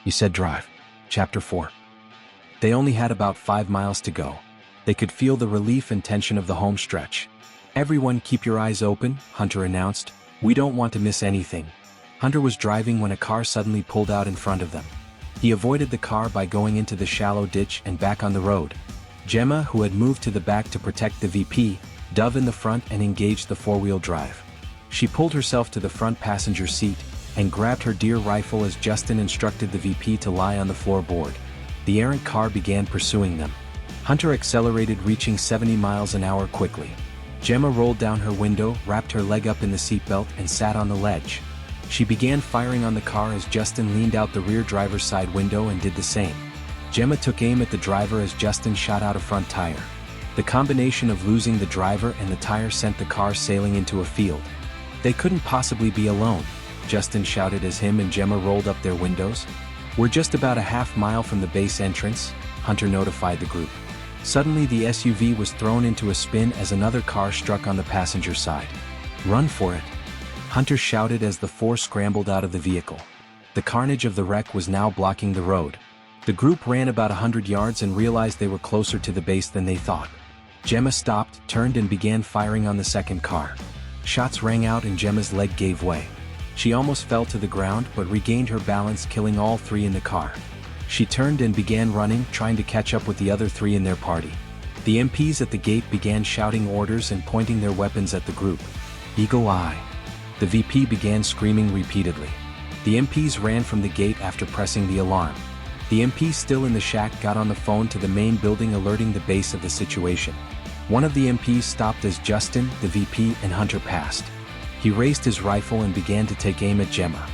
You said drive. Chapter 4. They only had about 5 miles to go. They could feel the relief and tension of the home stretch. Everyone keep your eyes open, Hunter announced. We don't want to miss anything. Hunter was driving when a car suddenly pulled out in front of them. He avoided the car by going into the shallow ditch and back on the road. Gemma, who had moved to the back to protect the VP, dove in the front and engaged the four-wheel drive. She pulled herself to the front passenger seat and grabbed her deer rifle as Justin instructed the VP to lie on the floorboard. The errant car began pursuing them. Hunter accelerated, reaching 70 miles an hour quickly. Gemma rolled down her window, wrapped her leg up in the seatbelt and sat on the ledge. She began firing on the car as Justin leaned out the rear driver's side window and did the same. Gemma took aim at the driver as Justin shot out a front tire. The combination of losing the driver and the tire sent the car sailing into a field. They couldn't possibly be alone, Justin shouted as him and Gemma rolled up their windows. We're just about a half mile from the base entrance, Hunter notified the group. Suddenly the SUV was thrown into a spin as another car struck on the passenger side. Run for it, Hunter shouted as the four scrambled out of the vehicle. The carnage of the wreck was now blocking the road. The group ran about 100 yards and realized they were closer to the base than they thought. Gemma stopped, turned and began firing on the second car. Shots rang out and Gemma's leg gave way. She almost fell to the ground but regained her balance, killing all three in the car. She turned and began running, trying to catch up with the other three in their party. The MPs at the gate began shouting orders and pointing their weapons at the group. Eagle eye. The VP began screaming repeatedly. The MPs ran from the gate after pressing the alarm. The MP still in the shack got on the phone to the main building, alerting the base of the situation. One of the MPs stopped as Justin, the VP and Hunter passed. He raised his rifle and began to take aim at Gemma.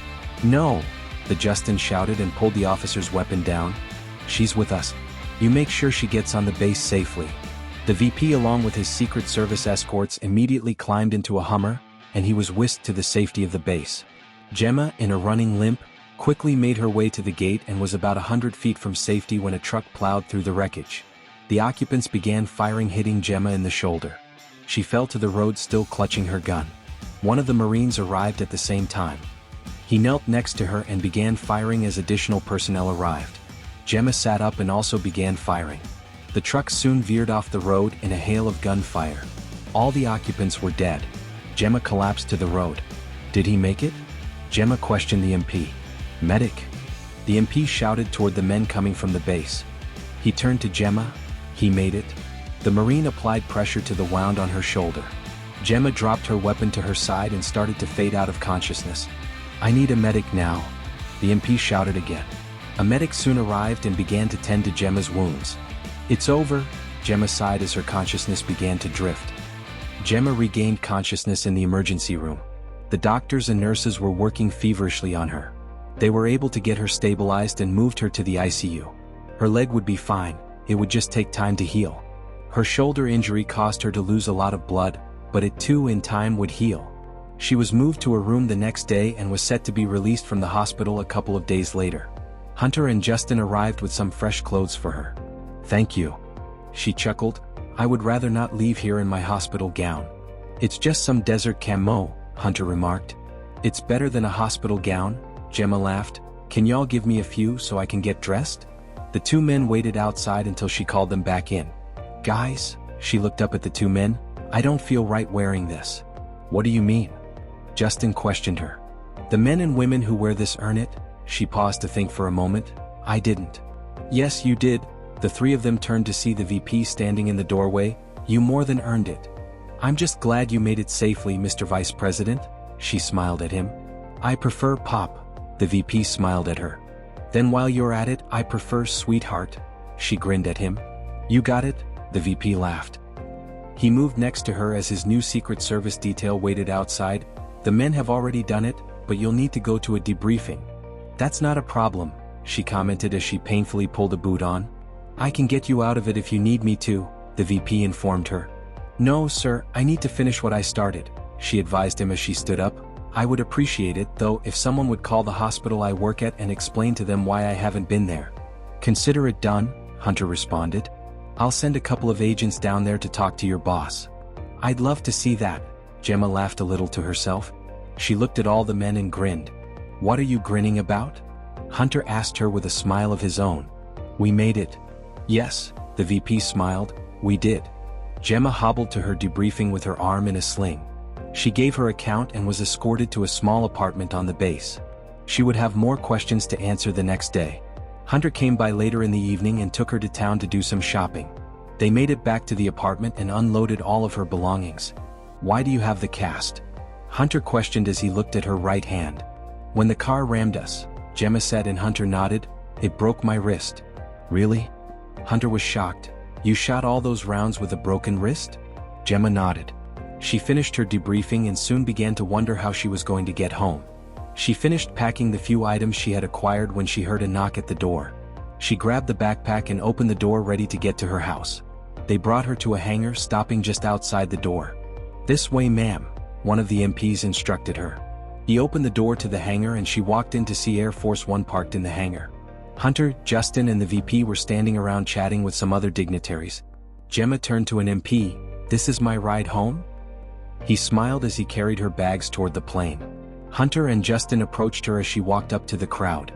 No, the Justin shouted and pulled the officer's weapon down. She's with us. You make sure she gets on the base safely. The VP along with his Secret Service escorts immediately climbed into a Hummer, and he was whisked to the safety of the base. Gemma, in a running limp, quickly made her way to the gate and was about 100 feet from safety when a truck plowed through the wreckage. The occupants began firing, hitting Gemma in the shoulder. She fell to the road, still clutching her gun. One of the Marines arrived at the same time. He knelt next to her and began firing as additional personnel arrived. Gemma sat up and also began firing. The truck soon veered off the road in a hail of gunfire. All the occupants were dead. Gemma collapsed to the road. Did he make it? Gemma questioned the MP. Medic. The MP shouted toward the men coming from the base. He turned to Gemma. He made it. The Marine applied pressure to the wound on her shoulder. Gemma dropped her weapon to her side and started to fade out of consciousness. I need a medic now, the MP shouted again. A medic soon arrived and began to tend to Gemma's wounds. It's over, Gemma sighed as her consciousness began to drift. Gemma regained consciousness in the emergency room. The doctors and nurses were working feverishly on her. They were able to get her stabilized and moved her to the ICU. Her leg would be fine, it would just take time to heal. Her shoulder injury caused her to lose a lot of blood, but it too in time would heal. She was moved to a room the next day and was set to be released from the hospital a couple of days later. Hunter and Justin arrived with some fresh clothes for her. Thank you. She chuckled. I would rather not leave here in my hospital gown. It's just some desert camo, Hunter remarked. It's better than a hospital gown, Gemma laughed. Can y'all give me a few so I can get dressed? The two men waited outside until she called them back in. Guys, she looked up at the two men. I don't feel right wearing this. What do you mean? Justin questioned her. The men and women who wear this earn it. She paused to think for a moment. I didn't. Yes, you did. The three of them turned to see the VP standing in the doorway. You more than earned it. I'm just glad you made it safely, Mr. Vice President. She smiled at him. I prefer Pop. The VP smiled at her. Then while you're at it, I prefer Sweetheart. She grinned at him. You got it? The VP laughed. He moved next to her as his new Secret Service detail waited outside. The men have already done it, but you'll need to go to a debriefing. That's not a problem, she commented as she painfully pulled a boot on. I can get you out of it if you need me to, the VP informed her. No, sir, I need to finish what I started, she advised him as she stood up. I would appreciate it, though, if someone would call the hospital I work at and explain to them why I haven't been there. Consider it done, Hunter responded. I'll send a couple of agents down there to talk to your boss. I'd love to see that, Gemma laughed a little to herself. She looked at all the men and grinned. What are you grinning about? Hunter asked her with a smile of his own. We made it. Yes, the VP smiled, we did. Gemma hobbled to her debriefing with her arm in a sling. She gave her account and was escorted to a small apartment on the base. She would have more questions to answer the next day. Hunter came by later in the evening and took her to town to do some shopping. They made it back to the apartment and unloaded all of her belongings. Why do you have the cast? Hunter questioned as he looked at her right hand. When the car rammed us, Gemma said, and Hunter nodded. It broke my wrist. Really? Hunter was shocked. You shot all those rounds with a broken wrist? Gemma nodded. She finished her debriefing and soon began to wonder how she was going to get home. She finished packing the few items she had acquired when she heard a knock at the door. She grabbed the backpack and opened the door, ready to get to her house. They brought her to a hangar, stopping just outside the door. This way, ma'am, one of the MPs instructed her. He opened the door to the hangar and she walked in to see Air Force One parked in the hangar. Hunter, Justin and the VP were standing around chatting with some other dignitaries. Gemma turned to an MP. This is my ride home? He smiled as he carried her bags toward the plane. Hunter and Justin approached her as she walked up to the crowd.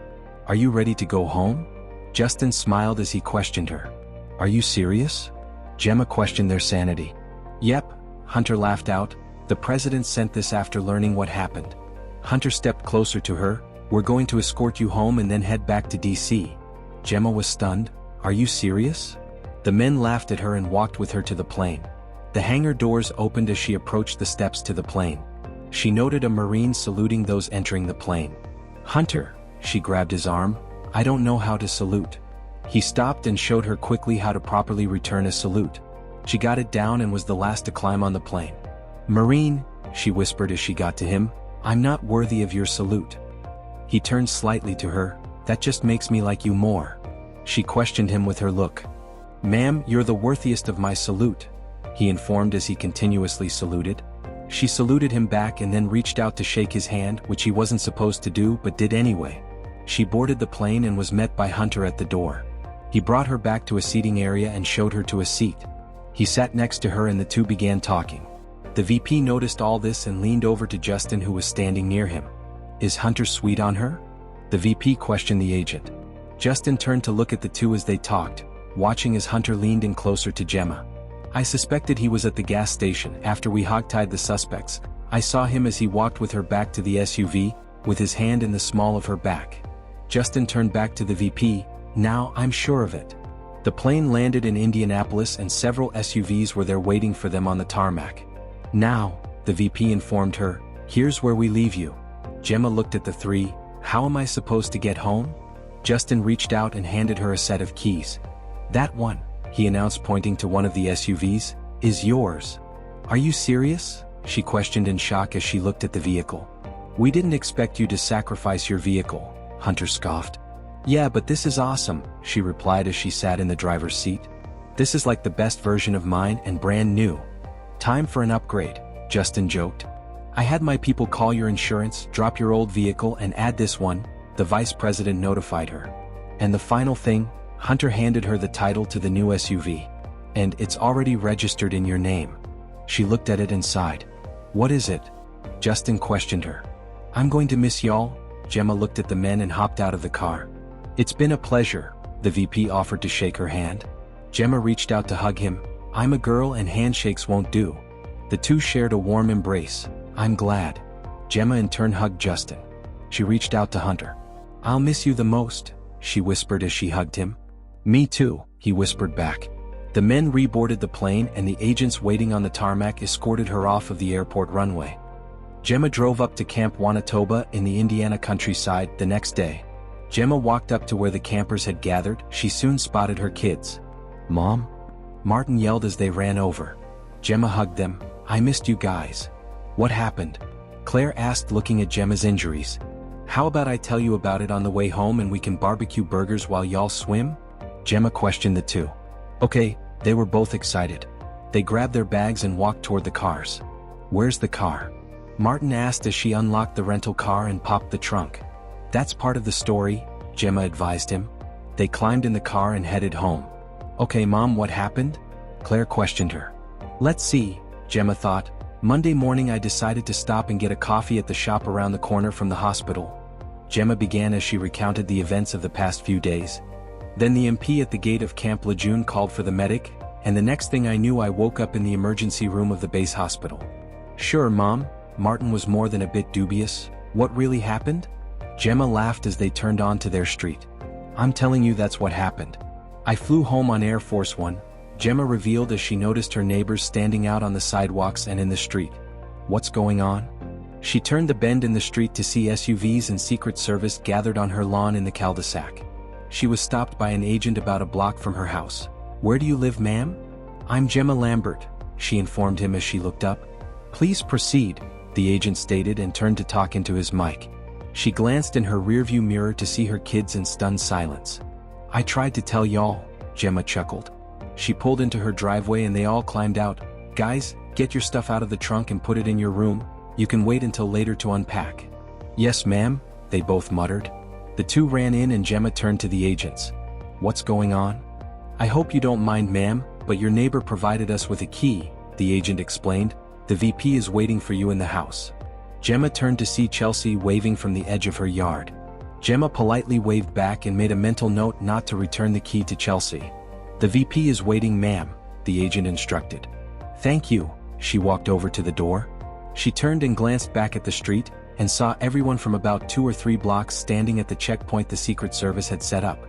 Are you ready to go home? Justin smiled as he questioned her. Are you serious? Gemma questioned their sanity. Yep, Hunter laughed out. The president sent this after learning what happened. Hunter stepped closer to her. We're going to escort you home and then head back to DC. Gemma was stunned. Are you serious? The men laughed at her and walked with her to the plane. The hangar doors opened as she approached the steps to the plane. She noted a Marine saluting those entering the plane. Hunter, she grabbed his arm. I don't know how to salute. He stopped and showed her quickly how to properly return a salute. She got it down and was the last to climb on the plane. Marine, she whispered as she got to him, I'm not worthy of your salute. He turned slightly to her. That just makes me like you more. She questioned him with her look. Ma'am, you're the worthiest of my salute, he informed as he continuously saluted. She saluted him back and then reached out to shake his hand, which he wasn't supposed to do but did anyway. She boarded the plane and was met by Hunter at the door. He brought her back to a seating area and showed her to a seat. He sat next to her and the two began talking. The VP noticed all this and leaned over to Justin, who was standing near him. Is Hunter sweet on her? The VP questioned the agent. Justin turned to look at the two as they talked, watching as Hunter leaned in closer to Gemma. I suspected he was at the gas station after we hogtied the suspects. I saw him as he walked with her back to the SUV, with his hand in the small of her back. Justin turned back to the VP. Now I'm sure of it. The plane landed in Indianapolis and several SUVs were there waiting for them on the tarmac. Now, the VP informed her, here's where we leave you. Gemma looked at the three. How am I supposed to get home? Justin reached out and handed her a set of keys. That one, he announced, pointing to one of the SUVs, is yours. Are you serious? She questioned in shock as she looked at the vehicle. We didn't expect you to sacrifice your vehicle, Hunter scoffed. Yeah, but this is awesome, she replied as she sat in the driver's seat. This is like the best version of mine and brand new. Time for an upgrade, Justin joked. I had my people call your insurance, drop your old vehicle and add this one, the vice president notified her. And the final thing, Hunter handed her the title to the new SUV. And it's already registered in your name. She looked at it and sighed. What is it? Justin questioned her. I'm going to miss y'all. Gemma looked at the men and hopped out of the car. It's been a pleasure, the VP offered to shake her hand. Gemma reached out to hug him. I'm a girl and handshakes won't do. The two shared a warm embrace. I'm glad. Gemma in turn hugged Justin. She reached out to Hunter. I'll miss you the most, she whispered as she hugged him. Me too, he whispered back. The men reboarded the plane and the agents waiting on the tarmac escorted her off of the airport runway. Gemma drove up to Camp Wanatoba in the Indiana countryside the next day. Gemma walked up to where the campers had gathered. She soon spotted her kids. Mom? Martin yelled as they ran over. Gemma hugged them. I missed you guys. What happened? Claire asked, looking at Gemma's injuries. How about I tell you about it on the way home and we can barbecue burgers while y'all swim? Gemma questioned the two. Okay, they were both excited. They grabbed their bags and walked toward the cars. Where's the car? Martin asked as she unlocked the rental car and popped the trunk. That's part of the story, Gemma advised him. They climbed in the car and headed home. Okay, Mom, what happened? Claire questioned her. Let's see, Gemma thought. Monday morning I decided to stop and get a coffee at the shop around the corner from the hospital. Gemma began as she recounted the events of the past few days. Then the MP at the gate of Camp Lejeune called for the medic, and the next thing I knew I woke up in the emergency room of the base hospital. Sure, Mom, Martin was more than a bit dubious. What really happened? Gemma laughed as they turned onto their street. I'm telling you that's what happened. I flew home on Air Force One, Gemma revealed as she noticed her neighbors standing out on the sidewalks and in the street. What's going on? She turned the bend in the street to see SUVs and Secret Service gathered on her lawn in the cul-de-sac. She was stopped by an agent about a block from her house. Where do you live, ma'am? I'm Gemma Lambert, she informed him as she looked up. Please proceed, the agent stated and turned to talk into his mic. She glanced in her rearview mirror to see her kids in stunned silence. I tried to tell y'all, Gemma chuckled. She pulled into her driveway and they all climbed out. Guys, get your stuff out of the trunk and put it in your room. You can wait until later to unpack. Yes, ma'am, they both muttered. The two ran in and Gemma turned to the agents. What's going on? I hope you don't mind, ma'am, but your neighbor provided us with a key, the agent explained. The VP is waiting for you in the house. Gemma turned to see Chelsea waving from the edge of her yard. Gemma politely waved back and made a mental note not to return the key to Chelsea. The VP is waiting, ma'am, the agent instructed. Thank you, she walked over to the door. She turned and glanced back at the street, and saw everyone from about 2 or 3 blocks standing at the checkpoint the Secret Service had set up.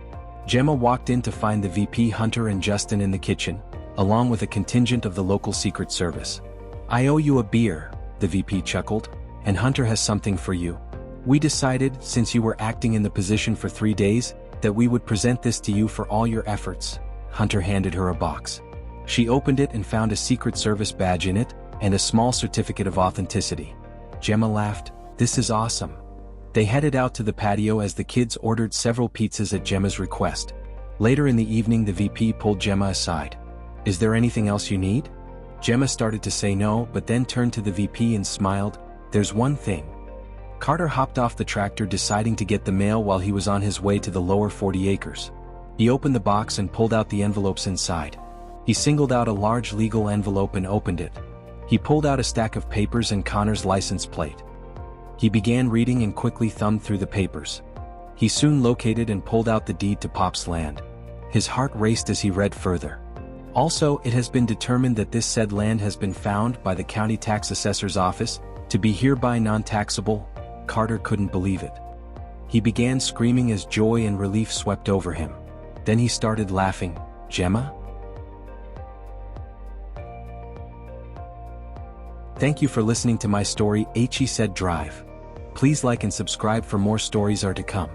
Gemma walked in to find the VP, Hunter and Justin in the kitchen, along with a contingent of the local Secret Service. I owe you a beer, the VP chuckled, and Hunter has something for you. We decided, since you were acting in the position for 3 days, that we would present this to you for all your efforts. Hunter handed her a box. She opened it and found a Secret Service badge in it, and a small certificate of authenticity. Gemma laughed. This is awesome. They headed out to the patio as the kids ordered several pizzas at Gemma's request. Later in the evening the VP pulled Gemma aside. Is there anything else you need? Gemma started to say no, but then turned to the VP and smiled. There's one thing. Carter hopped off the tractor deciding to get the mail while he was on his way to the lower 40 acres. He opened the box and pulled out the envelopes inside. He singled out a large legal envelope and opened it. He pulled out a stack of papers and Connor's license plate. He began reading and quickly thumbed through the papers. He soon located and pulled out the deed to Pop's land. His heart raced as he read further. Also, it has been determined that this said land has been found by the county tax assessor's office to be hereby non-taxable. Carter couldn't believe it. He began screaming as joy and relief swept over him. Then he started laughing. Gemma? Thank you for listening to my story, He Said Drive. Please like and subscribe for more stories are to come.